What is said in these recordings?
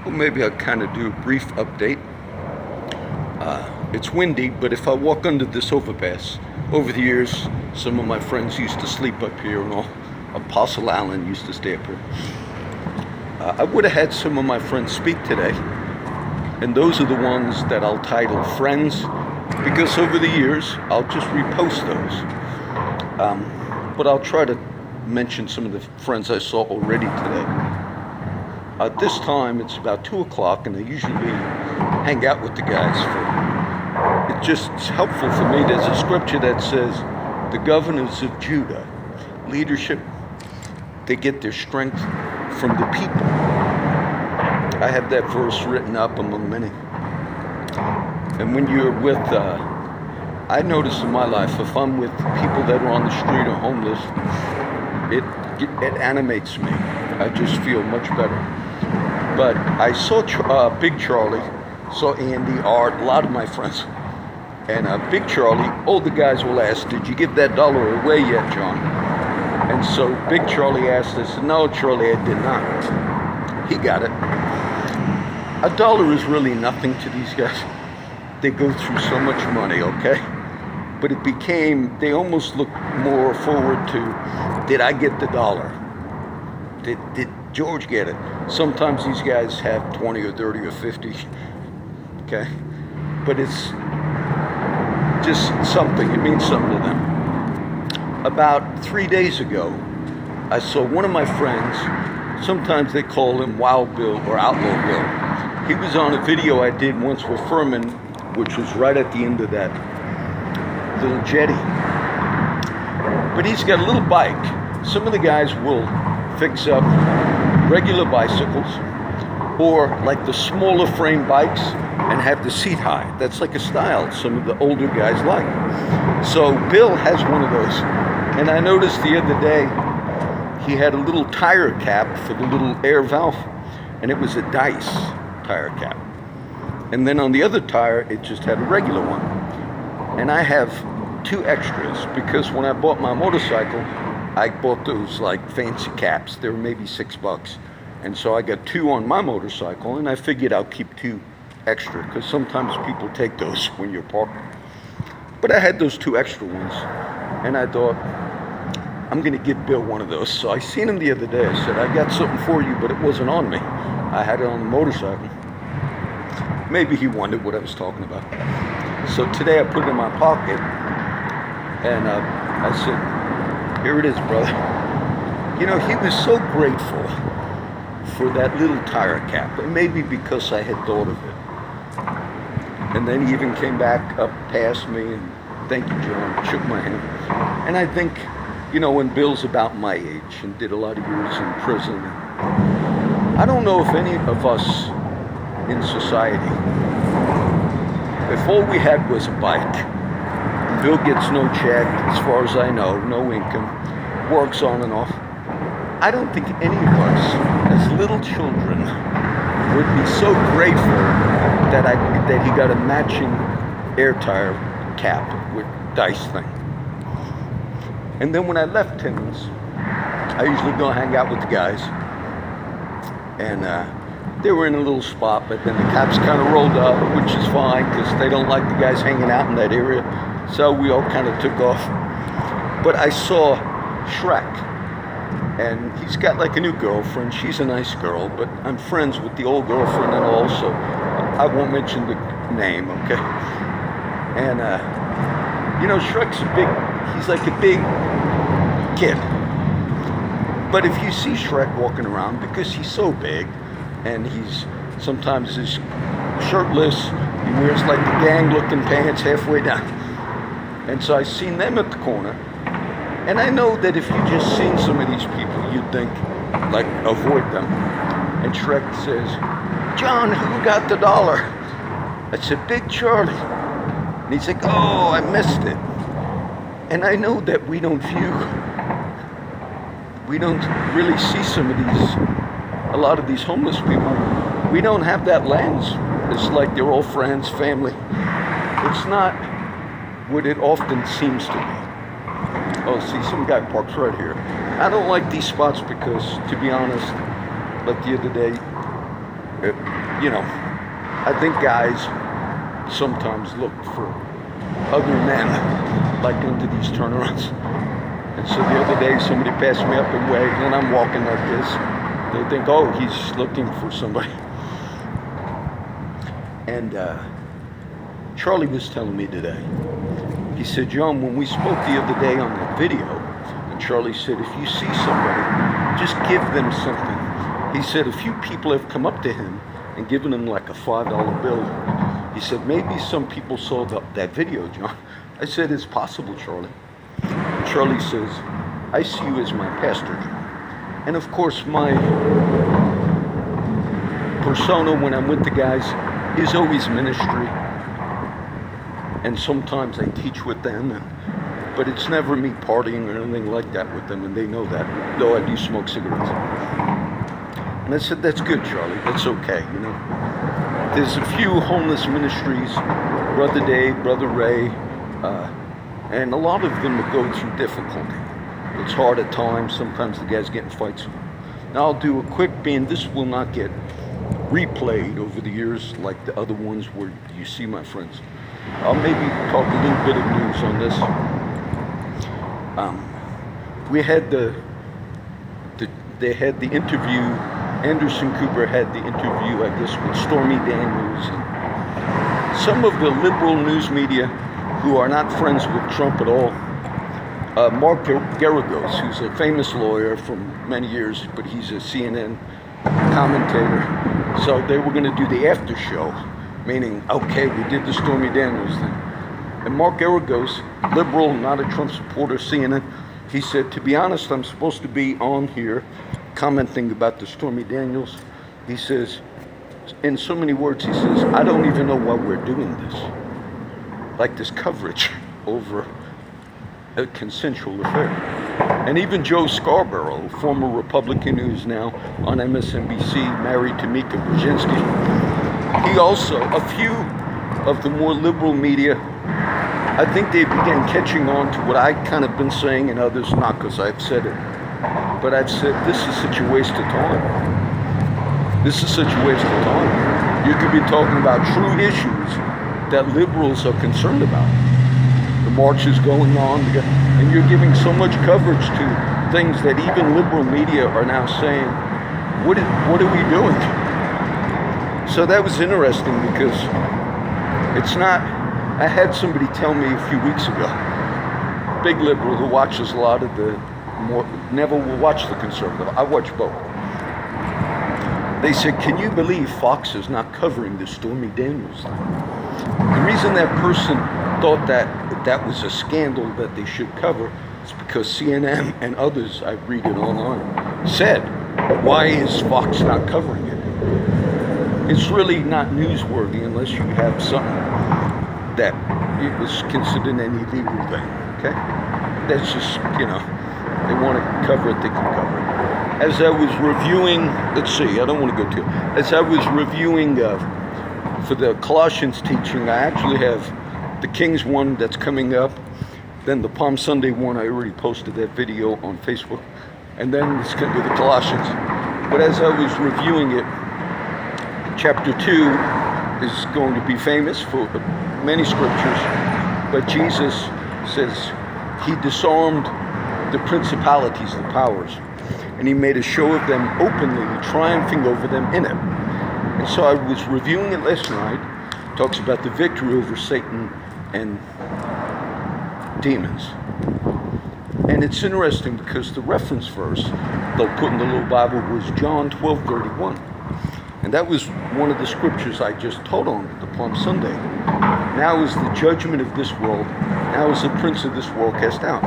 Well, maybe I'll kind of do a brief update. It's windy, but if I walk under this overpass, over the years, some of my friends used to sleep up here, and all. Apostle Allen used to stay up here. I would have had some of my friends speak today, and those are the ones that I'll title Friends, because over the years, I'll just repost those. But I'll try to mention some of the friends I saw already today. This time it's about 2 o'clock, and I usually hang out with the guys. It's just helpful for me. There's a scripture that says, the governors of Judah, leadership, they get their strength from the people. I have that verse written up among many. And when you're with, I notice in my life, if I'm with people that are on the street or homeless, it animates me. I just feel much better. But I saw Big Charlie, saw Andy, Art, a lot of my friends. And Big Charlie, all the guys will ask, did you give that dollar away yet, John? And so Big Charlie asked us, no, Charlie, I did not. He got it. A dollar is really nothing to these guys. They go through so much money, okay? But it became, they almost look more forward to, did I get the dollar? Did George get it? Sometimes these guys have 20 or 30 or 50, okay? But it's just something, it means something to them. About 3 days ago, I saw one of my friends, sometimes they call him Wild Bill or Outlaw Bill. He was on a video I did once with Furman, which was right at the end of that little jetty. But he's got a little bike. Some of the guys will fix up regular bicycles or like the smaller frame bikes and have the seat high. That's like a style some of the older guys like. So Bill has one of those. And I noticed the other day he had a little tire cap for the little air valve, and it was a Dice tire cap. And then on the other tire, it just had a regular one. And I have 2 extras because when I bought my motorcycle, I bought those like fancy caps. They were maybe $6. And so I got 2 on my motorcycle, and I figured I'll keep 2 extra because sometimes people take those when you're parking. But I had those 2 extra ones, and I thought, I'm gonna give Bill one of those. So I seen him the other day. I said, I got something for you, but it wasn't on me. I had it on the motorcycle. Maybe he wondered what I was talking about. So today I put it in my pocket, and I said, here it is, brother. You know, he was so grateful for that little tire cap, and maybe because I had thought of it. And then he even came back up past me and thank you, John, shook my hand. And I think, you know, when Bill's about my age and did a lot of years in prison, I don't know if any of us in society, if all we had was a bike, Bill gets no check, as far as I know, no income, works on and off, I don't think any of us, as little children, would be so grateful that he got a matching air tire cap with Dice thing. And then when I left Timmons, I usually go hang out with the guys, and they were in a little spot, but then the cops kind of rolled up, which is fine because they don't like the guys hanging out in that area. So we all kind of took off. But I saw Shrek, and he's got like a new girlfriend. She's a nice girl, but I'm friends with the old girlfriend and all, so I won't mention the name, okay? And, you know, Shrek's he's like a big kid. But if you see Shrek walking around, because he's so big, and sometimes he's shirtless, he wears like the gang-looking pants halfway down. And so I seen them at the corner, and I know that if you just seen some of these people, you'd think, like, avoid them. And Shrek says, John, who got the dollar? I said, Big Charlie. And he's like, oh, I missed it. And I know that we don't really see a lot of these homeless people. We don't have that lens. It's like they're all friends, family. It's not what it often seems to be. Oh, see, some guy parks right here. I don't like these spots because, to be honest, like the other day, You know, I think guys sometimes look for other men like into these turnarounds. And so the other day somebody passed me up the way and I'm walking like this. They think, oh, he's looking for somebody. And Charlie was telling me today, he said, John, when we spoke the other day on that video, and Charlie said, if you see somebody, just give them something. He said, a few people have come up to him and given him like a $5 bill. He said, maybe some people saw that video, John. I said, it's possible, Charlie. And Charlie says, I see you as my pastor, John. And of course, my persona when I'm with the guys is always ministry. And sometimes I teach with them, but it's never me partying or anything like that with them, and they know that, though I do smoke cigarettes. And I said, that's good, Charlie, that's okay, you know. There's a few homeless ministries, Brother Dave, Brother Ray, and a lot of them will go through difficulty. It's hard at times, sometimes the guys get in fights. Now I'll do a quick being, this will not get replayed over the years like the other ones where you see my friends. I'll maybe talk a little bit of news on this. We had they had the interview, Anderson Cooper had the interview, I guess, with Stormy Daniels. And some of the liberal news media who are not friends with Trump at all, Mark Geragos, who's a famous lawyer from many years, but he's a CNN commentator. So they were going to do the after show, meaning, okay, we did the Stormy Daniels thing. And Mark Geragos, liberal, not a Trump supporter, CNN, he said, to be honest, I'm supposed to be on here commenting about the Stormy Daniels. He says, in so many words, he says, I don't even know why we're doing this. Like this coverage over a consensual affair. And even Joe Scarborough, former Republican who's now on MSNBC, married to Mika Brzezinski, he also, a few of the more liberal media, I think they began catching on to what I kind of been saying, and others not, because I've said it. But I've said, this is such a waste of time. This is such a waste of time. You could be talking about true issues that liberals are concerned about. The march is going on, and you're giving so much coverage to things that even liberal media are now saying, what are we doing? So that was interesting because it's not, I had somebody tell me a few weeks ago, big liberal who watches a lot of the never will watch the conservative. I watch both. They said, can you believe Fox is not covering the Stormy Daniels thing? The reason that person thought that was a scandal that they should cover is because CNN and others, I read it online, said, why is Fox not covering it? It's really not newsworthy unless you have something that it was considered an illegal thing, okay? That's just, you know, they want to cover it, they can cover it. As I was reviewing, let's see, I don't want to go too, as I was reviewing for the Colossians teaching, I actually have the Kings one that's coming up, then the Palm Sunday one, I already posted that video on Facebook, and then it's going to be the Colossians. But as I was reviewing it, chapter 2 is going to be famous for many scriptures, but Jesus says he disarmed the principalities, the powers, and he made a show of them openly, triumphing over them in it. And so I was reviewing it last night. It talks about the victory over Satan and demons. And it's interesting because the reference verse they'll put in the little Bible was John 12:31. And that was one of the scriptures I just taught on the Palm Sunday. Now is the judgment of this world. Now is the prince of this world cast out.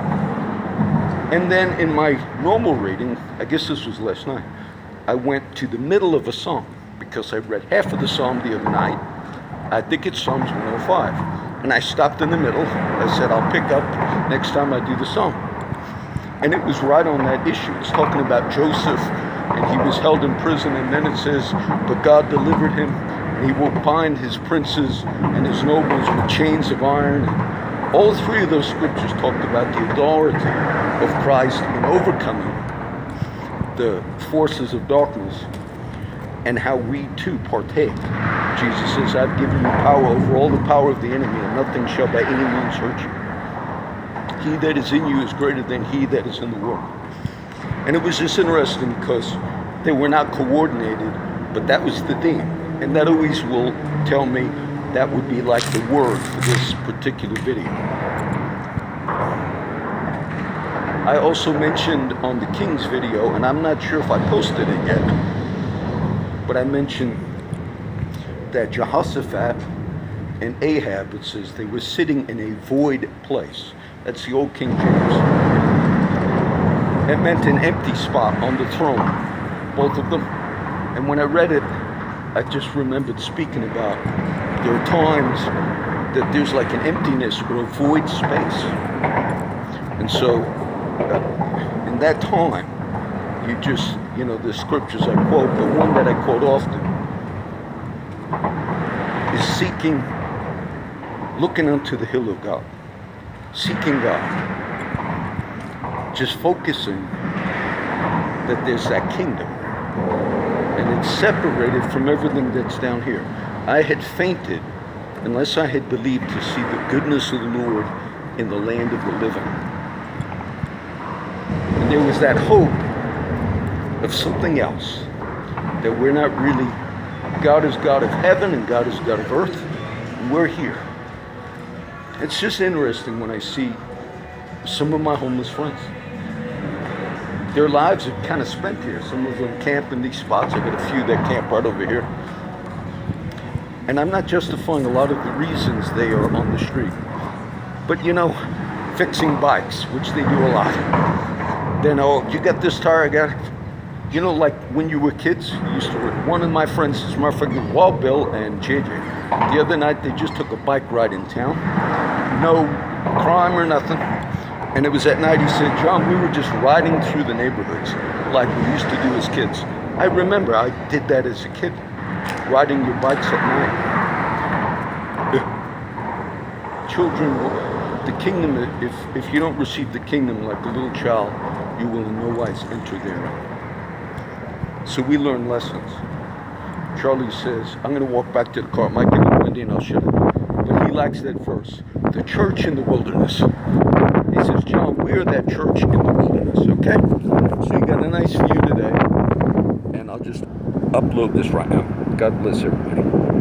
And then in my normal reading, I guess this was last night, I went to the middle of a psalm because I read half of the psalm the other night. I think it's Psalms 105. And I stopped in the middle. I said, I'll pick up next time I do the psalm. And it was right on that issue. It's talking about Joseph, and he was held in prison, and then it says, but God delivered him, and he will bind his princes and his nobles with chains of iron. And all three of those scriptures talked about the authority of Christ in overcoming the forces of darkness. and how we too partake. Jesus says, I've given you power over all the power of the enemy, and nothing shall by any means hurt you. He that is in you is greater than he that is in the world. And it was just interesting because they were not coordinated, but that was the theme. And that always will tell me that would be like the word for this particular video. I also mentioned on the King's video, and I'm not sure if I posted it yet, but I mentioned that Jehoshaphat and Ahab, it says they were sitting in a void place. That's the old King James. It meant an empty spot on the throne, both of them. And when I read it, I just remembered speaking about there are times that there's like an emptiness or a void space. And so in that time, you just, the scriptures I quote, the one that I quote often is seeking, looking unto the hill of God, seeking God, just focusing that there's that kingdom, and it's separated from everything that's down here. I had fainted unless I had believed to see the goodness of the Lord in the land of the living. And there was that hope of something else, that we're not really, God is God of heaven and God is God of earth, and we're here. It's just interesting when I see some of my homeless friends. Their lives are kind of spent here. Some of them camp in these spots. I've got a few that camp right over here. And I'm not justifying a lot of the reasons they are on the street. But fixing bikes, which they do a lot. Then, you got this tire, I got it. Like when you were kids, you used to work. One of my friends, as a matter of fact, Wild Bill and JJ, the other night they just took a bike ride in town. No crime or nothing. And it was at night. He said, John, we were just riding through the neighborhoods like we used to do as kids. I remember I did that as a kid, riding your bikes at night. Children, the kingdom, if you don't receive the kingdom like a little child, you will in no wise enter therein. So we learn lessons. Charlie says, I'm going to walk back to the car. Might get it windy and I'll shut it. But he likes that verse. The church in the wilderness. He says, John, we're that church in the wilderness, okay? So you got a nice view today. And I'll just upload this right now. God bless everybody.